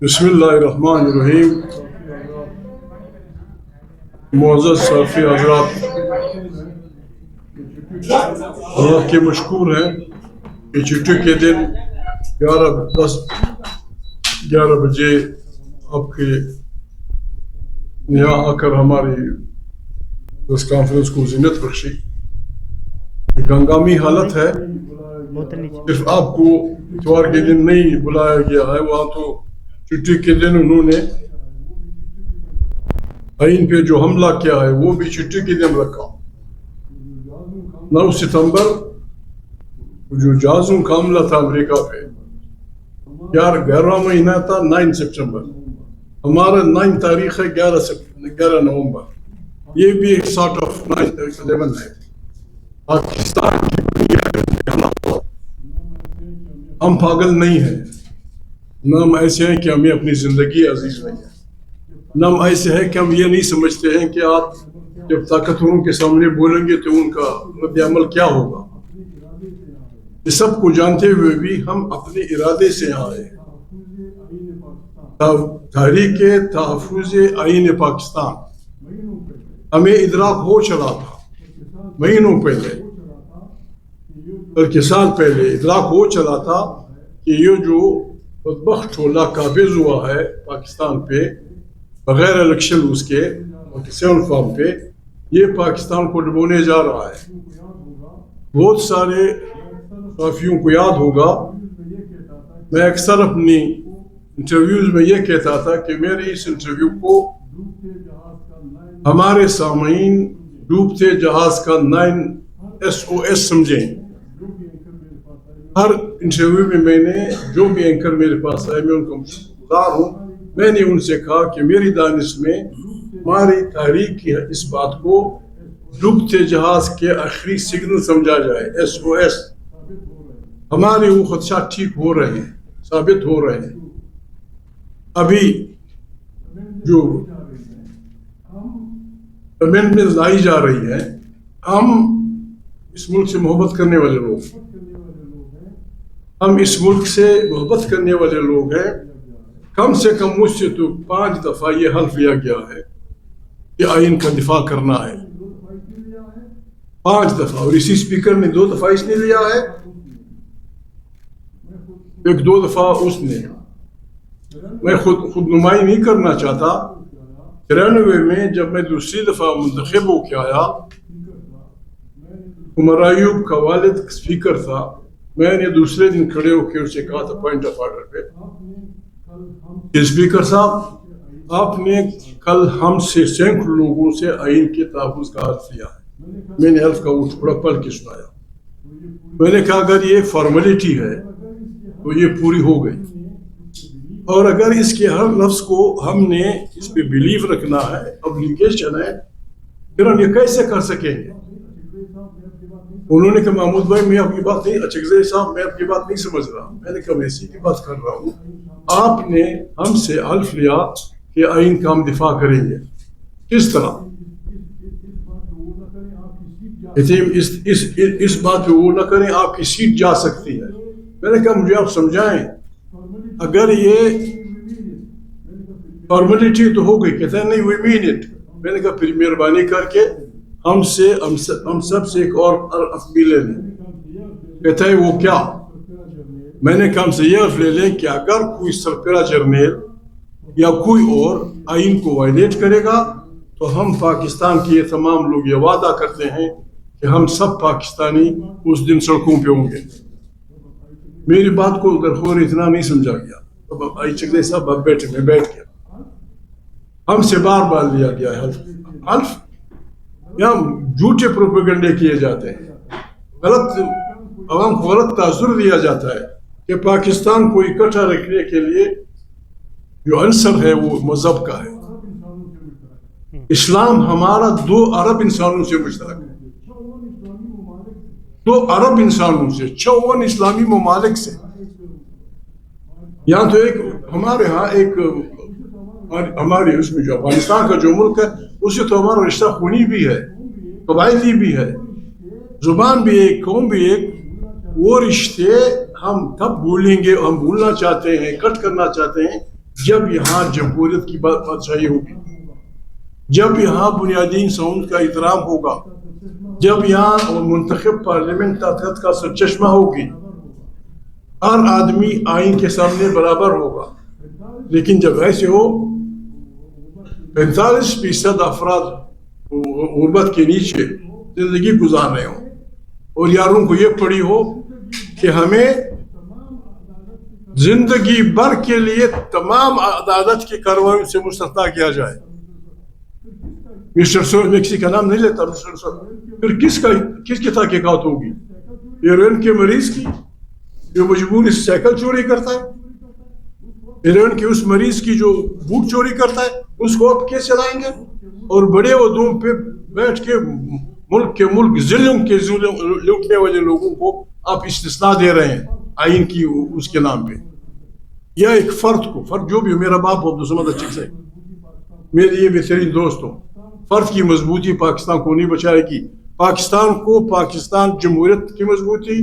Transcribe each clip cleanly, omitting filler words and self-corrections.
بسم اللہ الرحمن الرحیم. معزز صافی حضرات، اللہ کے مشکور ہیں کہ چھٹی کے دن 11 بجے آپ کے یہاں آ کر ہماری اس کانفرنس کو زینت بخشی. ایک ہنگامی حالت ہے، صرف آپ کو اتوار کے دن نہیں بلایا گیا ہے، وہاں تو چھٹی کے دن انہوں نے آئین پہ جو حملہ کیا ہے وہ بھی چھٹی کے دن رکھا. 9 ستمبر جو جہازوں کا حملہ تھا امریکہ پہ، 11واں مہینہ تھا 9 سپٹمبر، ہمارا 9 تاریخ ہے 11 نومبر. یہ بھی ایک سارٹ آف 9/11 ہے. پاکستان کی بنیاد ہم پاگل نہیں ہیں، نہ ہم ایسے ہیں کہ ہمیں اپنی زندگی عزیز نہیں ہے، نہ ہم ایسے ہیں کہ ہم یہ نہیں سمجھتے ہیں کہ آپ جب طاقتوروں کے سامنے بولیں گے تو ان کا رد عمل کیا ہوگا. یہ سب کو جانتے ہوئے بھی ہم اپنے ارادے سے یہاں آئے. تحریک تحفظ آئین پاکستان ہمیں ادراک ہو چلا تھا مہینوں پہلے، بلکہ سال پہلے ادراک ہو چلا تھا کہ یہ جو بدبخت ٹولہ قابض ہوا ہے پاکستان پہ بغیر الیکشن اس کے 7 فارم پہ، یہ پاکستان کو ڈبونے جا رہا ہے. بہت سارے صحافیوں کو یاد ہوگا، میں اکثر اپنی انٹرویوز میں یہ کہتا تھا کہ میرے اس انٹرویو کو ہمارے سامعین ڈوبتے جہاز کا 9 SOS سمجھیں. ہر انٹرویو میں میں نے جو بھی اینکر میرے پاس آئے میں ان کو گزار ہوں، میں نے ان سے کہا کہ میری دانش میں ہماری تاریخ کی اس بات کو ڈوبتے جہاز کے آخری سگنل سمجھا جائے، SOS. ہمارے وہ خدشات ٹھیک ہو رہے ہیں، ثابت ہو رہے ہیں. ابھی جو امینڈمنٹ لائی جا رہی ہے، ہم اس ملک سے محبت کرنے والے لوگ ہیں. کم سے کم مجھ سے تو 5 دفعہ یہ حلف لیا گیا ہے کہ آئین کا دفاع کرنا ہے، 5 دفعہ. اور اسی اسپیکر نے 2 دفعہ اس نے لیا ہے، ایک 2 دفعہ اس نے. میں خود نمائی نہیں کرنا چاہتا. 93 میں جب میں دوسری دفعہ منتخب ہو کے آیا، عمر ایوب کا والد اسپیکر تھا، میں نے دوسرے دن کھڑے ہو کے اسے کہا تھا پوائنٹ آف آرڈر پہ کہ اسپیکر صاحب آپ نے کل ہم سے سینکڑوں لوگوں سے آئین کے تحفظ کا حلف لیا ہے. میں نے حلف کا وہ ٹکڑا پڑھ کے سنایا. میں نے کہا اگر یہ فارمیلٹی ہے تو یہ پوری ہو گئی، اور اگر اس کے ہر لفظ کو ہم نے اس پہ بلیو رکھنا ہے، ابلیگیشن ہے، پھر ہم یہ کیسے کر سکیں گے. انہوں نے کہا محمود بھائی میں آپ کی بات نہیں، اچھا صاحب میں آپ کی بات نہیں سمجھ رہا. میں نے کہا میں اسی کی بات کر رہا ہوں. آپ نے ہم سے حلف لیا کہ آئین کا ہم دفاع کریں گے، کس طرح؟ اس بات پہ وہ نہ کریں، آپ کی سیٹ جا سکتی ہے. میں نے کہا مجھے آپ سمجھائیں، اگر یہ فارمیلٹی تو ہو گئی. کہتا ہے نہیں وی مین اٹ. میں نے کہا پھر مہربانی کر کے ہم سب سے ایک اور عرف بھی لے لیں. کہتا ہے وہ کیا؟ میں نے کہا ہم سے یہ عرف لے لیں کہ اگر کوئی سربراہ جرنیل یا کوئی اور آئین کو وائلیٹ کرے گا تو ہم پاکستان کے یہ تمام لوگ یہ وعدہ کرتے ہیں کہ ہم سب پاکستانی اس دن سڑکوں پہ ہوں گے. میری بات کو درخور اتنا نہیں سمجھا گیا. اب آئی چکلے صاحب اب بیٹھے، میں بیٹھ گیا. ہم سے بار بار لیا گیا ہے حلف. یہاں جھوٹے پروپیگنڈے کیے جاتے ہیں، غلط عوام کو غلط تاثر دیا جاتا ہے کہ پاکستان کو اکٹھا رکھنے کے لیے جو عنصر ہے وہ مذہب کا ہے. اسلام ہمارا 2 ارب انسانوں سے مشترک ہے، 2 ارب انسانوں سے، 54 اسلامی ممالک سے. یہاں تو ایک ہمارے ہاں ایک ہمارے اس میں جو افغانستان کا جو ملک ہے اس سے تو ہمارا رشتہ خونی بھی ہے، قبائلی بھی ہے، زبان بھی ایک، قوم بھی ایک. وہ رشتے ہم تب بھولیں گے، ہم بھولنا چاہتے ہیں، کٹ کرنا چاہتے ہیں جب یہاں جمہوریت کی بادشاہی ہوگی، جب یہاں بنیادی انسانوں کا احترام ہوگا، جب یہاں منتخب پارلیمنٹ طاقت کا سرچشمہ ہوگی، ہر آدمی آئین کے سامنے برابر ہوگا. لیکن جب ایسے ہو 45% افراد غربت کے نیچے زندگی گزار رہے ہوں اور یاروں کو یہ پڑی ہو کہ ہمیں زندگی بھر کے لیے تمام عدالت کی کارروائیوں سے مستثنا کیا جائے. مسٹر سول میں کسی کا نام نہیں لیتا، مسٹر سول پھر کس کی تحقیقات ہوگی؟ ہیروئن کے مریض کی جو مجبوری سے سائیکل چوری کرتا ہے، ہیروئن کے اس مریض کی جو بوٹ چوری کرتا ہے، اس کو آپ کیسے چلائیں گے؟ اور بڑے عہدوں پہ بیٹھ کے ملک ظلم کے لوٹنے والے لوگوں کو آپ استثناء دے رہے ہیں آئین کی اس کے نام پہ. یا ایک فرد جو بھی میرا باپ عبد الصمد اچھک سے میرے یہ بہترین دوست ہوں، فرد کی مضبوطی پاکستان کو نہیں بچائے گی. پاکستان کو، پاکستان جمہوریت کی مضبوطی،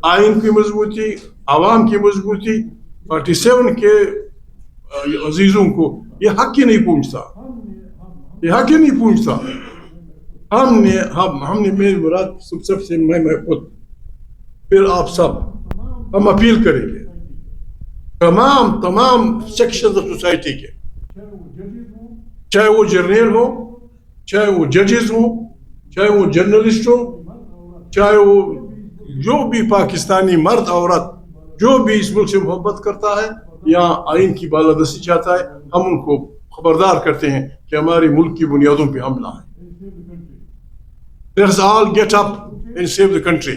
آئین کی مضبوطی، عوام کی مضبوطی، 47 کے عزیزوں کو یہ حق ہی نہیں پہنچتا، یہ حق ہی نہیں پہنچتا. ہم نے میری مراد سب سے میں خود پھر آپ سب ہم اپیل کریں گے تمام سیکشنز آف سوسائٹی کے، چاہے وہ جرنیل ہو، چاہے وہ ججز ہوں، چاہے وہ جرنلسٹ ہو، چاہے وہ جو بھی پاکستانی مرد عورت جو بھی اس ملک سے محبت کرتا ہے یا آئین کی بالادستی چاہتا ہے، ہم ان کو خبردار کرتے ہیں کہ ہمارے ملک کی بنیادوں پہ حملہ ہے. Let's all get up and save the country.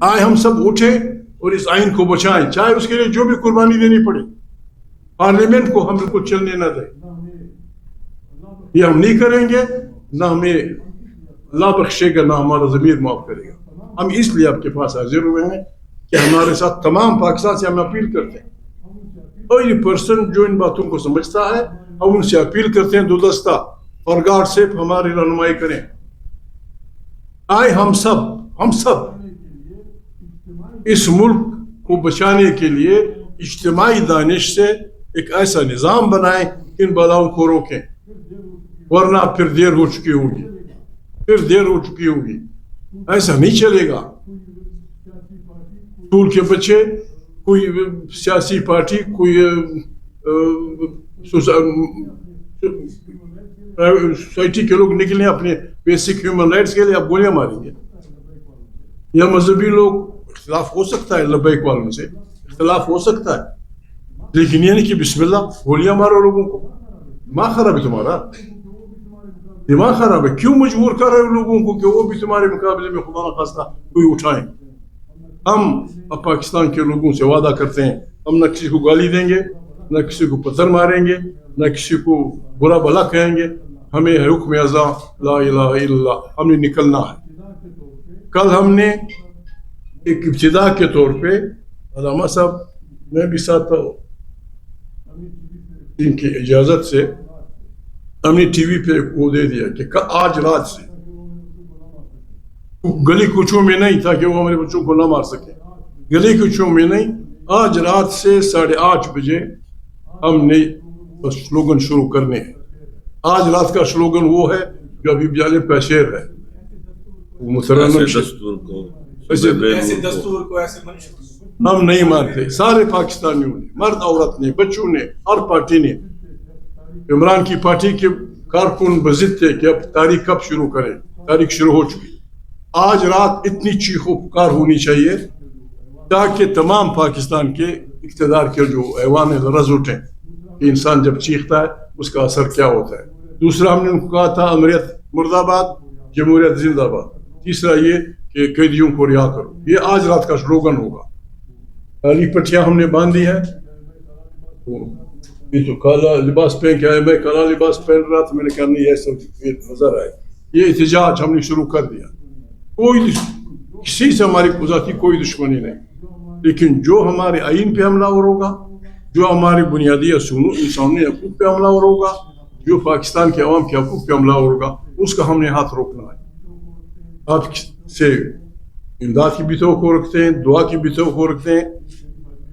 آئے ہم سب اٹھیں اور اس آئین کو بچائیں، چاہے اس کے لیے جو بھی قربانی دینی پڑے. پارلیمنٹ کو ہم بالکل چلنے نہ دیں، یہ ہم نہیں کریں گے، نہ ہمیں اللہ بخشے گا، نہ ہمارا ضمیر معاف کرے گا. ہم اس لیے آپ کے پاس حاضر ہوئے ہیں کہ ہمارے ساتھ تمام پاکستان سے ہم اپیل کرتے ہیں. کوئی پرسن جو ان باتوں کو سمجھتا ہے ہم ان سے اپیل کرتے ہیں دو دستہ اور گاڈ سے ہماری رہنمائی کریں. آئے ہم سب اس ملک کو بچانے کے لیے اجتماعی دانش سے ایک ایسا نظام بنائیں کہ ان بلاؤں کو روکیں، ورنہ پھر دیر ہو چکی ہوگی. ایسا نہیں چلے گا. اسکول کے بچے، کوئی سیاسی پارٹی، کوئی سوسائٹی کے لوگ نکلیں اپنے بیسک ہیومن رائٹس کے لیے، آپ گولیاں ماریں گے. یا مذہبی لوگ، اختلاف ہو سکتا ہے، لبیک والوں سے اختلاف ہو سکتا ہے، لیکن یہ نہیں کہ بسم اللہ گولیاں مارو لوگوں کو. دماغ خراب ہے تمہارا، دماغ خراب ہے. کیوں مجبور کر رہے ہو لوگوں کو کہ وہ بھی تمہارے مقابلے میں خدا نہ خواستہ کوئی اٹھائیں؟ ہم اب پاکستان کے لوگوں سے وعدہ کرتے ہیں ہم نہ کسی کو گالی دیں گے، نہ کسی کو پتھر ماریں گے، نہ کسی کو برا بھلا کہیں گے. ہمیں حکم ازاں لا الہ الا اللہ، ہم نے نکلنا ہے. کل ہم نے ایک ابتدا کے طور پہ علامہ صاحب، میں بھی ساتھ تھا، ان کی اجازت سے ہم نے ٹی وی پہ وہ دے دیا کہ آج رات سے گلی کوچوں میں نہیں تھا کہ وہ ہمارے بچوں کو نہ مار سکے، گلی کوچوں میں نہیں، آج رات سے 8:30 بجے ہم نے سلوگن شروع کرنے ہیں. آج رات کا سلوگن وہ ہے جو ابھی جانے پیشیر ہے، ایسے دستور کو ایسے ہم نہیں مانتے. سارے پاکستانیوں نے، مرد عورت نے، بچوں نے، ہر پارٹی نے. عمران کی پارٹی کے کارکن بضد تھے کہ اب تاریخ کب شروع کریں، تاریخ شروع ہو چکی. آج رات اتنی چیخ و پکار ہونی چاہیے تاکہ تمام پاکستان کے اقتدار کے جو ایوان لرز اٹھیں کہ انسان جب چیختا ہے اس کا اثر کیا ہوتا ہے. دوسرا ہم نے ان کو کہا تھا امریت مرد آباد، جمہوریت زندہ باد. تیسرا یہ کہ قیدیوں کو رہا کرو. یہ آج رات کا سلوگن ہوگا. کالی پٹیاں ہم نے باندھی ہیں، یہ تو کالا لباس پہن کے آئے، میں کالا لباس پہن رہا تھا، میں نے کہا نہیں ایسا نظر آئے. یہ احتجاج ہم نے شروع کر دیا. کوئی کسی سے ہماری ذاتی کوئی دشمنی نہیں، لیکن جو ہمارے آئین پہ حملہ آور ہوگا، جو ہماری بنیادی انسانی حقوق پہ حملہ آور ہوگا، جو پاکستان کے عوام کے حقوق پہ حملہ آور ہوگا، اس کا ہم نے ہاتھ روکنا ہے. آپ سے امداد کی بھی توقع رکھتے ہیں، دعا کی بھی توقع رکھتے ہیں.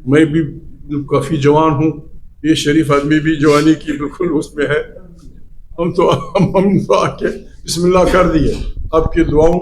میں بھی کافی جوان ہوں، یہ شریف آدمی بھی جوانی کی بالکل اس میں ہے. ہم تو آ کے بسم اللہ کر دیے. آپ کی دعاؤں